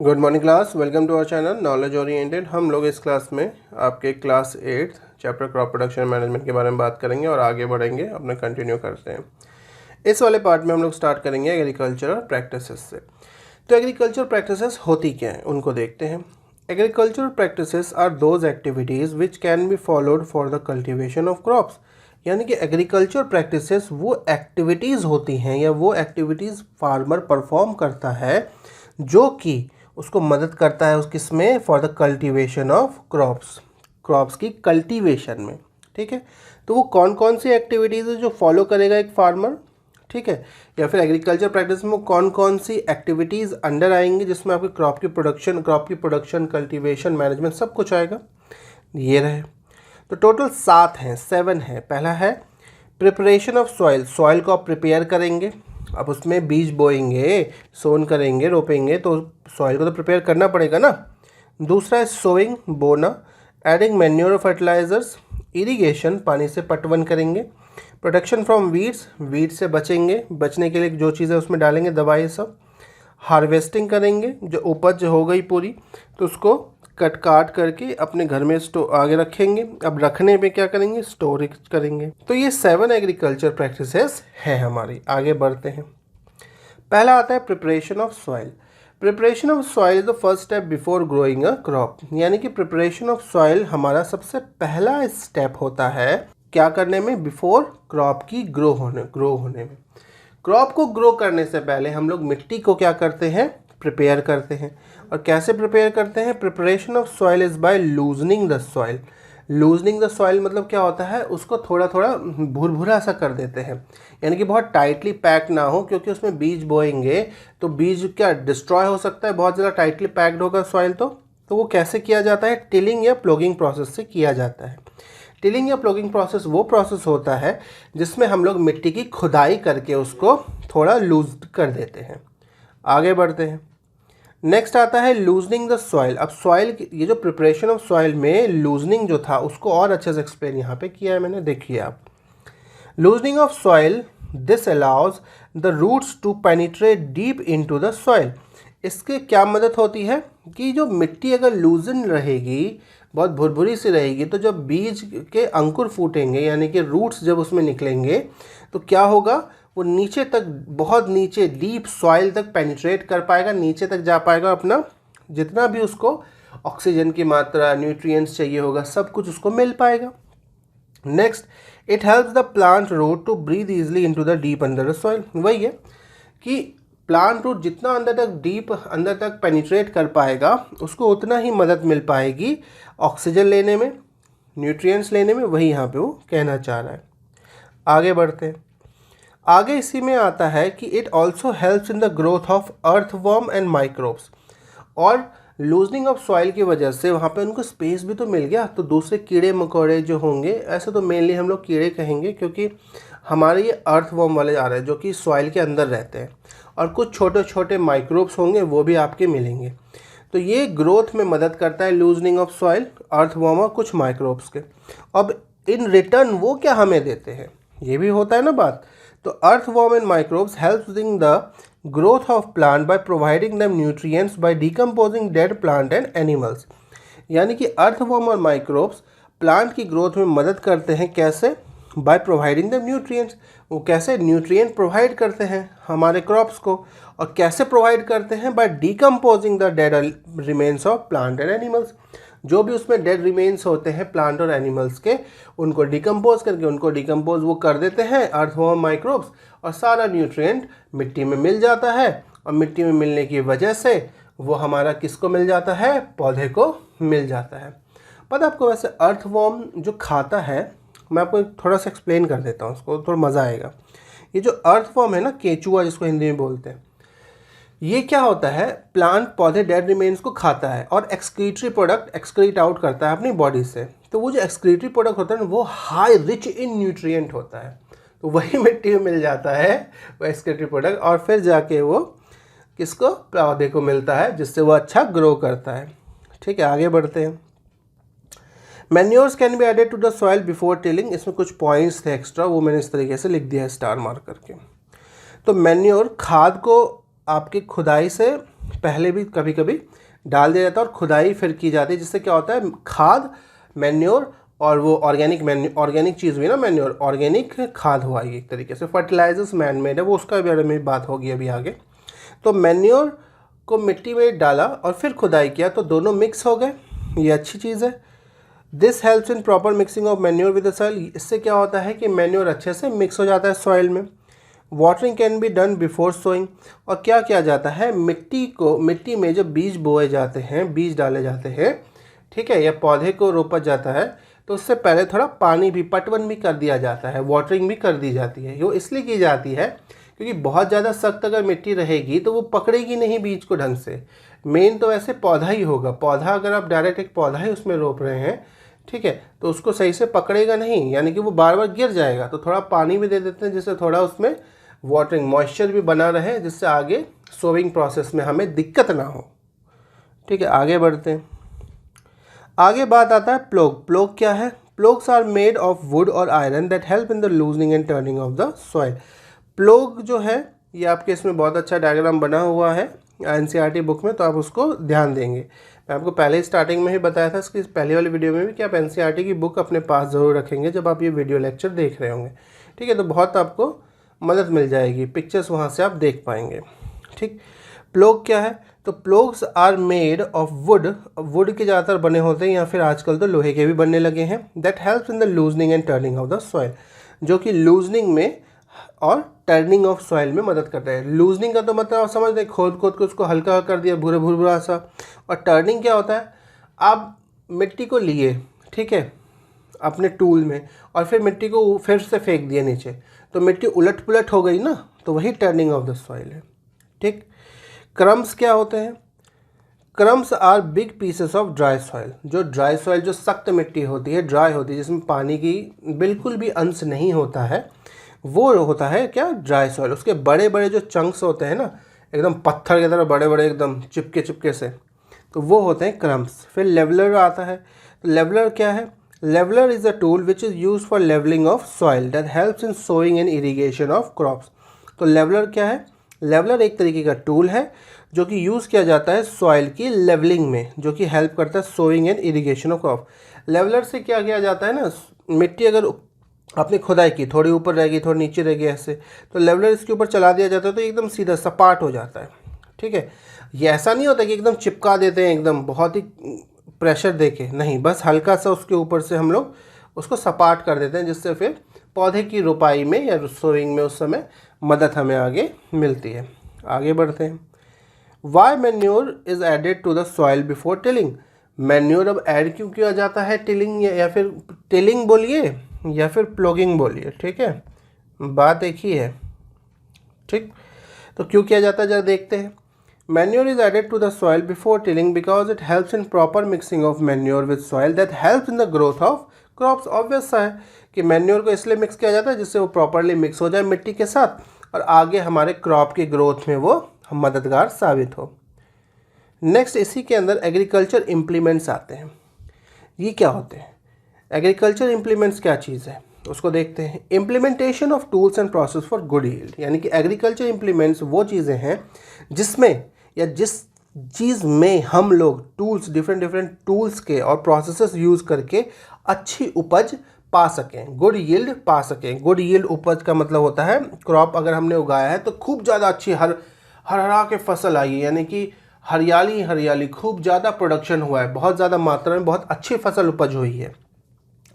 Good morning class, welcome to our channel knowledge oriented. हम लोग इस क्लास में आपके class 8 chapter crop production management के बारे में बात करेंगे और आगे बढ़ेंगे, अपना कंटिन्यू करते हैं। इस वाले पार्ट में हम लोग स्टार्ट करेंगे एग्रीकल्चरल प्रैक्टिसेस से। तो एग्रीकल्चरल प्रैक्टिसेस होती क्या हैं उनको देखते हैं। Agricultural practices are those activities which can be followed for the cultivation of crops. यानी कि एग्रीकल्चर प्रैक्टिसेस वो एक्टिविटीज़ होती हैं या वो एक्टिविटीज़ फार्मर परफॉर्म करता है जो कि उसको मदद करता है उस किसमें, for the cultivation of crops की कल्टीवेशन में। ठीक है, तो वो कौन कौन सी एक्टिविटीज़ है जो फॉलो करेगा एक फार्मर, ठीक है, या फिर एग्रीकल्चर प्रैक्टिस में कौन कौन सी एक्टिविटीज़ अंडर आएंगी जिसमें आपकी क्रॉप की प्रोडक्शन कल्टीवेशन मैनेजमेंट सब कुछ आएगा। ये रहे, तो टोटल 7 हैं। पहला है प्रिपरेशन ऑफ सॉइल को आप प्रिपेयर करेंगे। अब उसमें बीज बोएंगे, सोन करेंगे, रोपेंगे, तो सॉइल को तो प्रिपेयर करना पड़ेगा ना। दूसरा है सोइंग, बोना, एडिंग मैन्योर फर्टिलाइजर्स, इरिगेशन, पानी से पटवन करेंगे, प्रोटेक्शन फ्रॉम वीड्स से बचेंगे, बचने के लिए जो चीज़ें उसमें डालेंगे दवाई सब, हार्वेस्टिंग करेंगे, जो उपज हो गई पूरी तो उसको काट करके अपने घर में आगे रखेंगे। अब रखने पे क्या करेंगे, स्टोरेज करेंगे। तो ये 7 एग्रीकल्चर प्रैक्टिसेस है हमारी। आगे बढ़ते हैं। पहला आता है preparation of soil. Preparation of soil is the first step before growing a crop. यानी कि प्रिपरेशन ऑफ सॉइल हमारा सबसे पहला स्टेप होता है क्या करने में, बिफोर क्रॉप की ग्रो होने में। क्रॉप को ग्रो करने से पहले हम लोग मिट्टी को क्या करते हैं, प्रिपेयर करते हैं। और कैसे प्रिपेयर करते हैं, preparation of soil is by loosening the soil. Loosening the soil मतलब क्या होता है, उसको थोड़ा थोड़ा भुरभुरा सा कर देते हैं, यानी कि बहुत टाइटली पैक ना हो, क्योंकि उसमें बीज बोएंगे तो बीज क्या डिस्ट्रॉय हो सकता है, बहुत ज़्यादा टाइटली पैक्ड होगा सॉइल। तो वो कैसे किया जाता है, टिलिंग या प्लोगिंग प्रोसेस से किया जाता है। टिलिंग या प्लोगिंग प्रोसेस वो प्रोसेस होता है जिसमें हम लोग मिट्टी की खुदाई करके उसको थोड़ा लूज कर देते हैं। आगे बढ़ते हैं। नेक्स्ट आता है लूजनिंग द सॉइल। अब सॉइल, ये जो प्रिपरेशन ऑफ सॉइल में लूजनिंग जो था उसको और अच्छे से एक्सप्लेन यहाँ पे किया है मैंने, देखिए आप। Loosening of soil, this allows the roots to penetrate deep into the soil. इसके क्या मदद होती है कि जो मिट्टी अगर लूजन रहेगी, बहुत भुरभुरी सी रहेगी, तो जब बीज के अंकुर फूटेंगे यानी कि रूट्स जब उसमें निकलेंगे तो क्या होगा, वो नीचे तक, बहुत नीचे डीप सॉइल तक पेनिट्रेट कर पाएगा, नीचे तक जा पाएगा, अपना जितना भी उसको ऑक्सीजन की मात्रा, न्यूट्रिएंट्स चाहिए होगा, सब कुछ उसको मिल पाएगा। Next, it helps the plant root to breathe easily into the deep under the soil. वही है कि प्लांट रूट जितना अंदर तक, डीप अंदर तक पेनिट्रेट कर पाएगा, उसको उतना ही मदद मिल पाएगी ऑक्सीजन लेने में, न्यूट्रिएंट्स लेने में। वही यहाँ पे वो कहना चाह रहा है। आगे बढ़ते हैं। आगे इसी में आता है कि it also helps in the growth of earthworm and microbes. और लूजनिंग ऑफ सॉइल की वजह से वहाँ पे उनको स्पेस भी तो मिल गया, तो दूसरे कीड़े मकोड़े जो होंगे, ऐसे तो मेनली हम लोग कीड़े कहेंगे क्योंकि हमारे ये अर्थवर्म वाले आ रहे हैं जो कि सॉइल के अंदर रहते हैं, और कुछ छोटे छोटे माइक्रोब्स होंगे वो भी आपके मिलेंगे। तो ये ग्रोथ में मदद करता है लूजनिंग ऑफ सॉइल, अर्थवर्म और कुछ माइक्रोब्स के। अब इन रिटर्न वो क्या हमें देते हैं, ये भी होता है ना बात। तो earthworm and microbes helps in the growth of plant by providing them nutrients by decomposing dead plant and animals। यानी कि earthworm और microbes प्लांट की ग्रोथ में मदद करते हैं। कैसे, बाय प्रोवाइडिंग देम न्यूट्रिएंट्स। वो कैसे न्यूट्रिएंट प्रोवाइड करते हैं हमारे क्रॉप्स को, और कैसे प्रोवाइड करते हैं, by decomposing the dead remains of plant and animals. जो भी उसमें डेड रिमेन्स होते हैं प्लांट और एनिमल्स के, उनको डिकम्पोज करके, उनको डिकम्पोज वो कर देते हैं अर्थवर्म माइक्रोब्स, और सारा न्यूट्रिएंट मिट्टी में मिल जाता है। और मिट्टी में मिलने की वजह से वो हमारा किसको मिल जाता है, पौधे को मिल जाता है। पता आपको, वैसे अर्थवर्म जो खाता है, मैं आपको थोड़ा सा एक्सप्लेन कर देता हूँ, उसको थोड़ा मज़ा आएगा। ये जो अर्थवर्म है ना, केचुआ जिसको हिंदी में बोलते हैं, ये क्या होता है, प्लांट पौधे डेड रिमेन्स को खाता है और एक्सक्रीटरी प्रोडक्ट एक्सक्रीट आउट करता है अपनी बॉडी से। तो वो जो एक्सक्रीटरी प्रोडक्ट होता है ना, वो हाई रिच इन न्यूट्रिएंट होता है, तो वही मिट्टी में मिल जाता है वो एक्सक्रीटरी प्रोडक्ट, और फिर जाके वो किसको, पौधे को मिलता है, जिससे वो अच्छा ग्रो करता है। ठीक है, आगे बढ़ते हैं। Manures can be added to the soil before tilling. इसमें कुछ पॉइंट्स थे एक्स्ट्रा, वो मैंने इस तरीके से लिख दिया है स्टार मार्क करके। तो मैन्योर, खाद को आपकी खुदाई से पहले भी कभी कभी डाल दिया जाता है और खुदाई फिर की जाती है, जिससे क्या होता है खाद, मैन्योर और वो ऑर्गेनिक चीज़ हुई ना, मैन्योर ऑर्गेनिक खाद हुआ है एक तरीके से। फर्टिलाइजर्स मैन मेड है, वो उसका बारे में बात होगी अभी आगे। तो मैन्योर को मिट्टी में डाला और फिर खुदाई किया तो दोनों मिक्स हो गए, ये अच्छी चीज़ है। This helps in proper mixing of manure with the soil. इससे क्या होता है कि मैन्योर अच्छे से मिक्स हो जाता है सॉइल में। Watering can be done before sowing. और क्या किया जाता है, मिट्टी में जब बीज बोए जाते हैं, बीज डाले जाते हैं, ठीक है, या पौधे को रोपा जाता है, तो उससे पहले थोड़ा पानी भी, पटवन भी कर दिया जाता है, वाटरिंग भी कर दी जाती है। वो इसलिए की जाती है क्योंकि बहुत ज़्यादा सख्त अगर मिट्टी रहेगी तो वो पकड़ेगी नहीं बीज को ढंग से। मेन तो वैसे पौधा ही होगा, पौधा अगर आप डायरेक्ट एक पौधा ही उसमें रोप रहे हैं, ठीक है, तो उसको सही से पकड़ेगा नहीं, यानी कि वो बार बार गिर जाएगा। तो थोड़ा पानी भी दे देते हैं जिससे थोड़ा उसमें वाटरिंग मॉइस्चर भी बना रहे, जिससे आगे सोविंग प्रोसेस में हमें दिक्कत ना हो। ठीक है, आगे बढ़ते हैं। आगे बात आता है प्लोग। प्लोग क्या है? Ploughs are made of wood और iron that help in the loosening and turning of the soil. Plough जो है ये आपके इसमें बहुत अच्छा डायग्राम बना हुआ है एनसीईआरटी बुक में, तो आप उसको ध्यान देंगे। मैं आपको पहले स्टार्टिंग में ही बताया था इसकी पहले वाली वीडियो में भी कि आप एनसीईआरटी की बुक अपने पास ज़रूर रखेंगे जब आप ये वीडियो लेक्चर देख रहे होंगे। ठीक है, तो बहुत आपको मदद मिल जाएगी, पिक्चर्स वहाँ से आप देख पाएंगे। ठीक, प्लोग क्या है? तो ploughs are made of wood. Wood के ज़्यादातर बने होते हैं या फिर आजकल तो लोहे के भी बनने लगे हैं। That helps in the loosening and turning of the soil, जो कि लूजनिंग में और टर्निंग ऑफ सॉइल में मदद करता है। लूजनिंग का तो मतलब आप समझ रहे, खोद के उसको हल्का कर दिया, भूरा सा। और टर्निंग क्या होता है, आप मिट्टी को लिए, ठीक है, अपने टूल में, और फिर मिट्टी को फिर से फेंक दिया नीचे, तो मिट्टी उलट पुलट हो गई ना, तो वही टर्निंग ऑफ द सॉइल है। ठीक, क्रम्स क्या होते हैं? Crumbs are big pieces of dry soil. जो ड्राई सॉइल, जो सख्त मिट्टी होती है, ड्राई होती है, जिसमें पानी की बिल्कुल भी अंश नहीं होता है, वो होता है क्या, ड्राई सॉइल। उसके बड़े बड़े जो चंक्स होते हैं ना, एकदम पत्थर की तरह बड़े बड़े, एकदम चिपके से, तो वो होते हैं क्रम्स। फिर लेवलर आता है। तो लेवलर क्या है? Leveller is a tool which is use for levelling of soil that helps in sowing and irrigation of crops. तो लेवलर क्या है? लेवलर एक तरीके का टूल है जो कि यूज़ किया जाता है सॉइल की लेवलिंग में, जो कि हेल्प करता है sowing and irrigation of crop. Leveller से क्या किया जाता है ना, मिट्टी अगर आपने खुदाई की, थोड़ी ऊपर रहेगी, थोड़ी नीचे रहेगी, ऐसे, तो लेवलर इसके ऊपर चला दिया जाता है तो एकदम सीधा सपाट हो जाता है। ठीक है, ये ऐसा नहीं होता कि एकदम चिपका देते हैं एकदम बहुत ही प्रेशर देके, नहीं, बस हल्का सा उसके ऊपर से हम लोग उसको सपाट कर देते हैं, जिससे फिर पौधे की रोपाई में या सोइंग में उस समय मदद हमें आगे मिलती है। आगे बढ़ते हैं। Why manure is added to the soil before tilling. Manure अब ऐड क्यों किया जाता है टिलिंग, या फिर टिलिंग बोलिए या फिर प्लोगिंग बोलिए, ठीक है, बात एक ही है। ठीक, तो क्यों किया जाता है जरा देखते हैं। Manure is added to the soil before tilling because it helps in proper mixing of manure with soil that helps in the growth of crops. Obvious सा है कि मैन्योर को इसलिए मिक्स किया जाता है जिससे वो प्रॉपरली मिक्स हो जाए मिट्टी के साथ और आगे हमारे क्रॉप की ग्रोथ में वो मददगार साबित हो। नेक्स्ट, इसी के अंदर एग्रीकल्चर इम्प्लीमेंट्स आते हैं। ये क्या होते हैं? एग्रीकल्चर इम्प्लीमेंट्स क्या चीज़ है उसको देखते हैं। Implementation of tools and process for good yield, यानी कि एग्रीकल्चर इम्प्लीमेंट्स वो चीज़ें हैं जिसमें या जिस चीज़ में हम लोग टूल्स, डिफरेंट टूल्स के और प्रोसेसेस यूज़ करके अच्छी उपज पा सकें, गुड यील्ड पा सकें। गुड यील्ड उपज का मतलब होता है क्रॉप अगर हमने उगाया है तो खूब ज़्यादा अच्छी हरा के फसल आई है, यानी कि हरियाली खूब ज़्यादा प्रोडक्शन हुआ है, बहुत ज़्यादा मात्रा में बहुत अच्छी फसल उपज हुई है।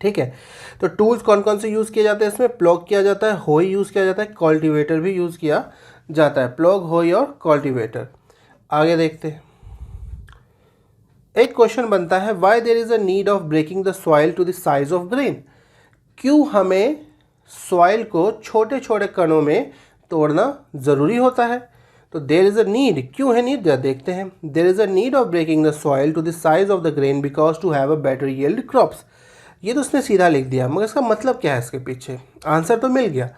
ठीक है, तो टूल्स कौन कौन से यूज़ किए जाते हैं इसमें? प्लॉग किया जाता है, होई यूज़ किया जाता है, कल्टीवेटर भी यूज़ किया जाता है। प्लॉग, होई और कल्टीवेटर। आगे देखते हैं। एक क्वेश्चन बनता है, why there is a need of breaking the soil to the size of grain. क्यों हमें सॉइल को छोटे छोटे कणों में तोड़ना ज़रूरी होता है? तो देयर इज़ अ नीड, क्यों है नीड, देखते हैं। There is a need of breaking the soil to the size of the grain because to have a better yield crops. ये तो उसने सीधा लिख दिया, मगर इसका मतलब क्या है? इसके पीछे आंसर तो मिल गया,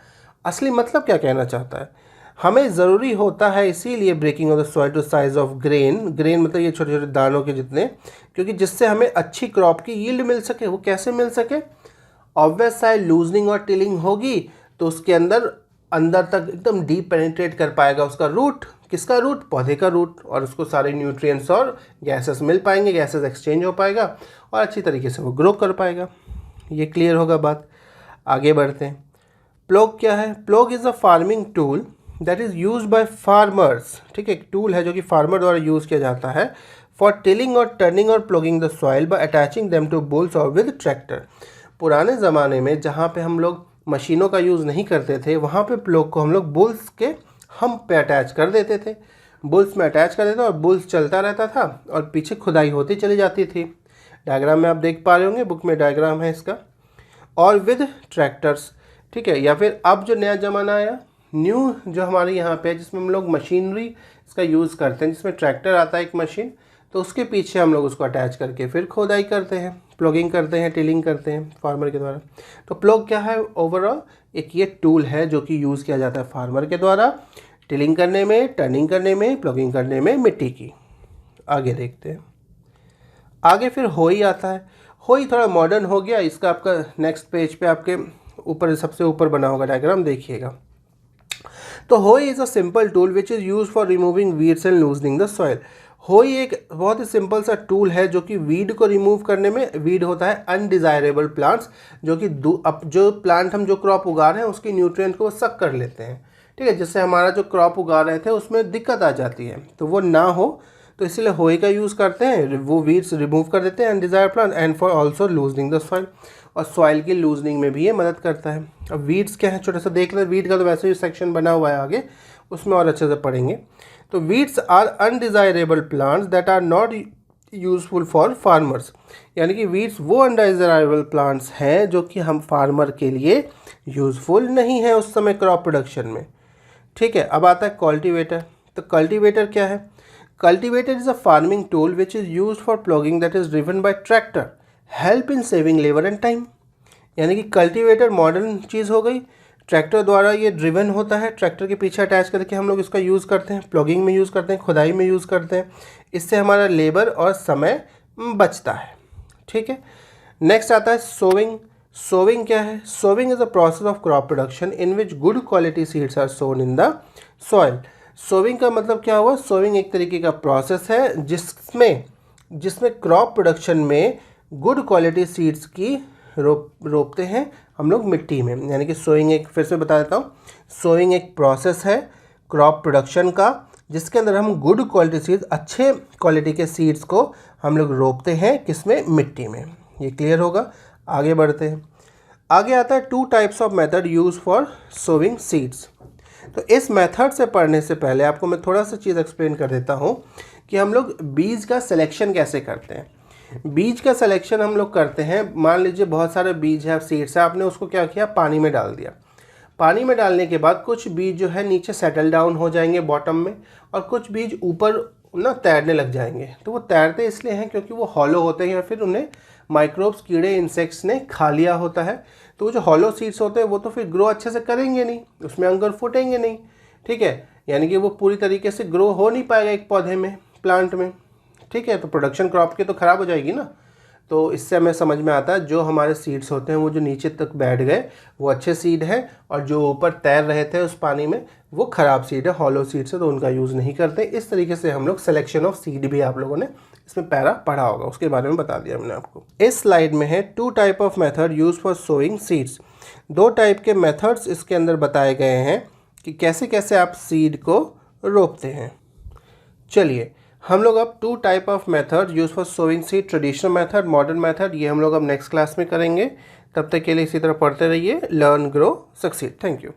असली मतलब क्या कहना चाहता है? हमें ज़रूरी होता है इसीलिए breaking of the soil to size of grain. Grain मतलब ये छोटे छोटे दानों के जितने, क्योंकि जिससे हमें अच्छी क्रॉप की यील्ड मिल सके। वो कैसे मिल सके? ऑब्वियस है, लूजनिंग और टिलिंग होगी तो उसके अंदर अंदर तक एकदम डीप पेनिट्रेट कर पाएगा। उसका रूट, किसका रूट? पौधे का रूट, और उसको सारे न्यूट्रिएंट्स और गैसेस मिल पाएंगे, गैसेस एक्सचेंज हो पाएगा और अच्छी तरीके से वो ग्रो कर पाएगा। ये क्लियर होगा बात। आगे बढ़ते हैं। प्लॉग क्या है? Plough is a farming tool that is use by farmers. ठीक है, एक टूल है जो कि फार्मर द्वारा यूज़ किया जाता है फॉर टिलिंग और टर्निंग और ploughing the soil by attaching them to bulls और विद ट्रैक्टर। पुराने ज़माने में जहाँ पे हम लोग मशीनों का यूज़ नहीं करते थे, वहाँ पे प्लॉग को हम लोग बुल्स के हम्प पे अटैच कर देते थे। बुल्स में अटैच कर देते और बुल्स चलता रहता था और पीछे खुदाई होती चली जाती थी। डायग्राम में आप देख पा रहे होंगे, बुक में डायग्राम है इसका। और विद ट्रैक्टर्स, ठीक है। या फिर अब जो नया ज़माना आया, न्यू जो हमारे यहाँ पे है, जिसमें हम लोग मशीनरी इसका यूज़ करते हैं, जिसमें ट्रैक्टर आता है एक मशीन, तो उसके पीछे हम लोग उसको अटैच करके फिर खोदाई करते हैं, प्लॉगिंग करते हैं, टिलिंग करते हैं फार्मर के द्वारा। तो प्लॉग क्या है? ओवरऑल एक ये टूल है जो कि यूज़ किया जाता है फार्मर के द्वारा टिलिंग करने में, टर्निंग करने में, प्लॉगिंग करने में मिट्टी की। आगे देखते हैं। आगे फिर होई आता है। होई थोड़ा मॉडर्न हो गया, इसका आपका नेक्स्ट पेज पे आपके ऊपर सबसे ऊपर बना होगा डायग्राम, देखिएगा। तो होई is a simple tool which is use for removing weeds and loosening the soil. होई एक बहुत ही सिंपल सा टूल है जो कि वीड को रिमूव करने में, वीड होता है अनडिज़ायरेबल प्लांट्स, जो कि अब जो प्लांट हम जो क्रॉप उगा रहे हैं उसकी न्यूट्रिएंट को सक कर लेते हैं, ठीक है, जिससे हमारा जो क्रॉप उगा रहे थे उसमें दिक्कत आ जाती है, तो वो ना हो, तो इसलिए होई का यूज़ करते हैं। वो वीड्स रिमूव कर देते हैं undesired plant and for also loosening the soil, और सॉइल की लूजनिंग में भी ये मदद करता है। अब वीड्स क्या है, छोटा सा देख लें। वीड का तो वैसे ही सेक्शन बना हुआ है आगे, उसमें और अच्छे से पढ़ेंगे। तो weeds are undesirable plants that are not useful for farmers, यानी कि वीड्स वो अनडिज़ायरेबल प्लांट्स हैं जो कि हम फार्मर के लिए यूज़फुल नहीं है उस समय क्रॉप प्रोडक्शन में, ठीक है। अब आता है कल्टीवेटर। तो कल्टीवेटर क्या है? Cultivator is a farming tool which is use for plogging that is driven by tractor, help in saving labour and time. यानी कि कल्टीवेटर मॉडर्न चीज़ हो गई, ट्रैक्टर द्वारा ये ड्रिवन होता है, ट्रैक्टर के पीछे अटैच करके हम लोग इसका यूज़ करते हैं, प्लॉगिंग में यूज़ करते हैं, खुदाई में यूज़ करते हैं। इससे हमारा लेबर और समय बचता है, ठीक है। नेक्स्ट आता है सोविंग। सोविंग क्या है? Sowing is a process of crop production in which good quality seeds are sown in the soil. Sowing का मतलब क्या हुआ? सोविंग एक तरीके का प्रोसेस है जिसमें क्रॉप प्रोडक्शन में गुड क्वालिटी सीड्स की रोपते हैं हम लोग मिट्टी में। यानी कि सोइंग एक, फिर से बता देता हूँ, सोइंग एक प्रोसेस है क्रॉप प्रोडक्शन का जिसके अंदर हम गुड क्वालिटी सीड्स, अच्छे क्वालिटी के सीड्स को हम लोग रोपते हैं, किसमें? मिट्टी में। ये क्लियर होगा। आगे बढ़ते हैं। आगे आता है 2 types of method use for sowing seeds. तो इस मेथड से पढ़ने से पहले आपको मैं थोड़ा सा चीज़ एक्सप्लेन कर देता हूँ कि हम लोग बीज का सिलेक्शन कैसे करते हैं। बीज का सिलेक्शन हम लोग करते हैं, मान लीजिए बहुत सारे बीज है, सीड्स है, आपने उसको क्या किया? पानी में डाल दिया। पानी में डालने के बाद कुछ बीज जो है नीचे सेटल डाउन हो जाएंगे बॉटम में, और कुछ बीज ऊपर ना तैरने लग जाएंगे। तो वो तैरते इसलिए हैं क्योंकि वो हॉलो होते हैं या फिर उन्हें माइक्रोब्स, कीड़े, इंसेक्ट्स ने खा लिया होता है। तो वो जो हॉलो सीड्स होते हैं वो तो फिर ग्रो अच्छे से करेंगे नहीं, उसमें अंकुर फूटेंगे नहीं, ठीक है। यानी कि वो पूरी तरीके से ग्रो हो नहीं पाएगा एक पौधे में, प्लांट में, ठीक है। तो प्रोडक्शन क्रॉप की तो ख़राब हो जाएगी ना। तो इससे हमें समझ में आता है जो हमारे सीड्स होते हैं वो जो नीचे तक बैठ गए वो अच्छे सीड हैं, और जो ऊपर तैर रहे थे उस पानी में वो ख़राब सीड है, हॉलो सीड्स है, तो उनका यूज़ नहीं करते। इस तरीके से हम लोग सिलेक्शन ऑफ सीड भी आप लोगों ने इसमें पैरा पढ़ा होगा, उसके बारे में बता दिया हमने आपको। इस स्लाइड में है 2 type of method use for sowing seeds. 2 type के मेथड्स इसके अंदर बताए गए हैं कि कैसे कैसे आप सीड को रोपते हैं। चलिए हम लोग अब 2 type of method use for sowing seed, traditional method, modern method, ये हम लोग अब नेक्स्ट क्लास में करेंगे। तब तक के लिए इसी तरह पढ़ते रहिए। Learn, grow, succeed. Thank you.